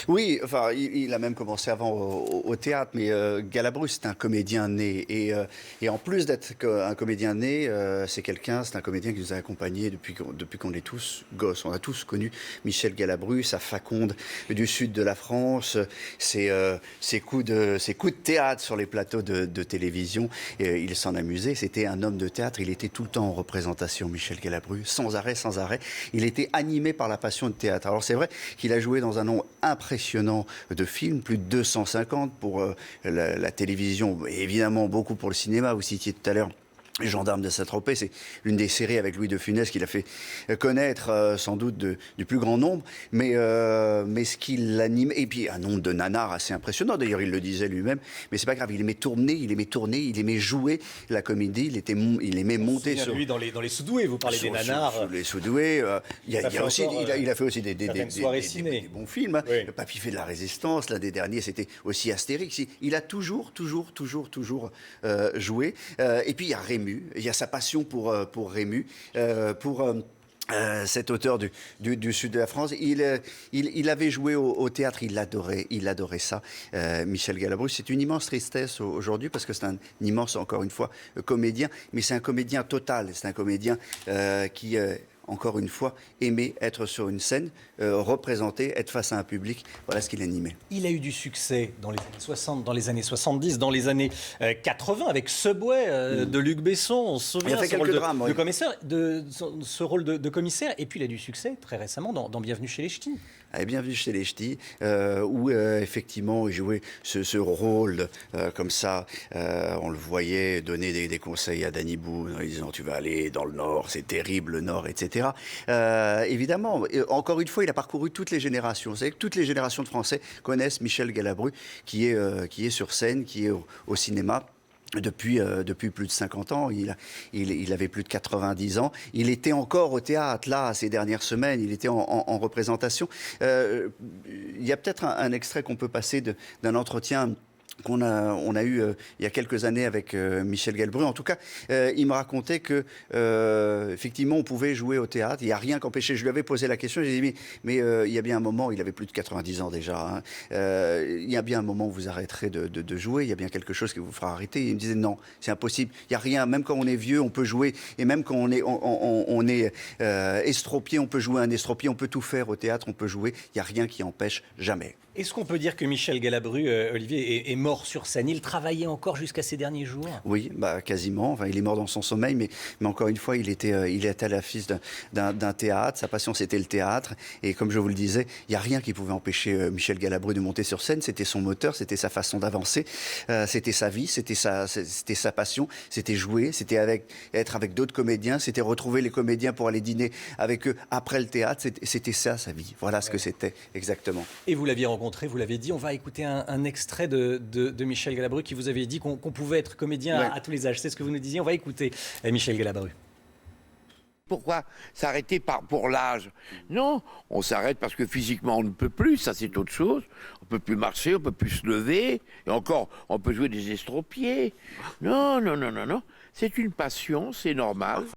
Oui, enfin, il a même commencé avant au théâtre, mais Galabru, c'est un comédien né. Et en plus d'être un comédien né, c'est un comédien qui nous a accompagnés depuis qu'on est tous gosses. On a tous connu Michel Galabru, sa faconde du sud de la France, ses coups de théâtre sur les plateaux de télévision. Et il s'en amusait. C'était un homme de théâtre. Il était tout le temps en représentation, Michel Galabru, sans arrêt, sans arrêt. Il était animé par la passion de théâtre. Alors c'est vrai qu'il a joué dans un nombre impressionnant de films, plus de 250 pour la télévision, et évidemment beaucoup pour le cinéma. Vous citiez tout à l'heure Les Gendarmes de Saint-Tropez, c'est l'une des séries avec Louis de Funès qu'il a fait connaître sans doute du plus grand nombre, mais ce qui l'anime, et puis un nombre de nanars assez impressionnant, d'ailleurs il le disait lui-même, mais c'est pas grave, il aimait tourner, il aimait jouer la comédie, il aimait monter sur... Lui, dans les Soudoués, vous parlez des nanars. Sur les Soudoués, il a fait aussi des bons films. Oui. Le Papy fait de la Résistance, l'un des derniers, c'était aussi Astérix. Il a toujours joué. Et puis il y a Rému. Il y a sa passion pour Rému, cet auteur du sud de la France. Il avait joué au théâtre, il adorait ça. Michel Galabru, c'est une immense tristesse aujourd'hui parce que c'est un immense, encore une fois, comédien, mais c'est un comédien total, c'est un comédien qui... encore une fois, aimait être sur une scène, représenter, être face à un public. Voilà ce qu'il animait. Il a eu du succès dans les années 60, dans les années 70, dans les années 80, avec Subway de Luc Besson. On se souvient il a fait quelques drames, oui. ce rôle de commissaire. Et puis il a du succès très récemment dans Bienvenue chez les Ch'tis. Bienvenue chez les Ch'tis, où effectivement il jouait ce rôle comme ça. On le voyait donner des conseils à Danny Boone en lui disant tu vas aller dans le Nord, c'est terrible le Nord, etc. Évidemment, encore une fois, il a parcouru toutes les générations. Vous savez que toutes les générations de Français connaissent Michel Galabru, qui est sur scène, qui est au cinéma. Depuis plus de 50 ans, il avait plus de 90 ans. Il était encore au théâtre, là, ces dernières semaines. Il était en représentation. Il y a peut-être un extrait qu'on peut passer d'un entretien on a eu il y a quelques années avec Michel Galabru. En tout cas, il me racontait que effectivement, on pouvait jouer au théâtre. Il n'y a rien qu'empêcher. Je lui avais posé la question. J'ai dit mais il y a bien un moment. Il avait plus de 90 ans déjà. Hein, il y a bien un moment où vous arrêterez de jouer. Il y a bien quelque chose qui vous fera arrêter. Et il me disait non, c'est impossible. Il n'y a rien. Même quand on est vieux, on peut jouer. Et même quand on est estropié, on peut jouer un estropié. On peut tout faire au théâtre. On peut jouer. Il n'y a rien qui empêche jamais. Est-ce qu'on peut dire que Michel Galabru, Olivier, est mort sur scène? Il travaillait encore jusqu'à ces derniers jours? Oui, quasiment. Enfin, il est mort dans son sommeil, mais encore une fois, il était à l'affiche d'un théâtre. Sa passion, c'était le théâtre. Et comme je vous le disais, il n'y a rien qui pouvait empêcher Michel Galabru de monter sur scène. C'était son moteur, c'était sa façon d'avancer, c'était sa vie, c'était sa passion, c'était jouer, c'était être avec d'autres comédiens, c'était retrouver les comédiens pour aller dîner avec eux après le théâtre. C'était ça, sa vie. Voilà ce que c'était exactement. Et vous l'aviez rencontré, vous l'avez dit. On va écouter un extrait de Michel Galabru qui vous avait dit qu'on pouvait être comédien à tous les âges. C'est ce que vous nous disiez. On va écouter Michel Galabru. Pourquoi s'arrêter pour l'âge? Non, on s'arrête parce que physiquement on ne peut plus, ça c'est autre chose. On ne peut plus marcher, on ne peut plus se lever, et encore, on peut jouer des estropiés. Non, c'est une passion, c'est normal.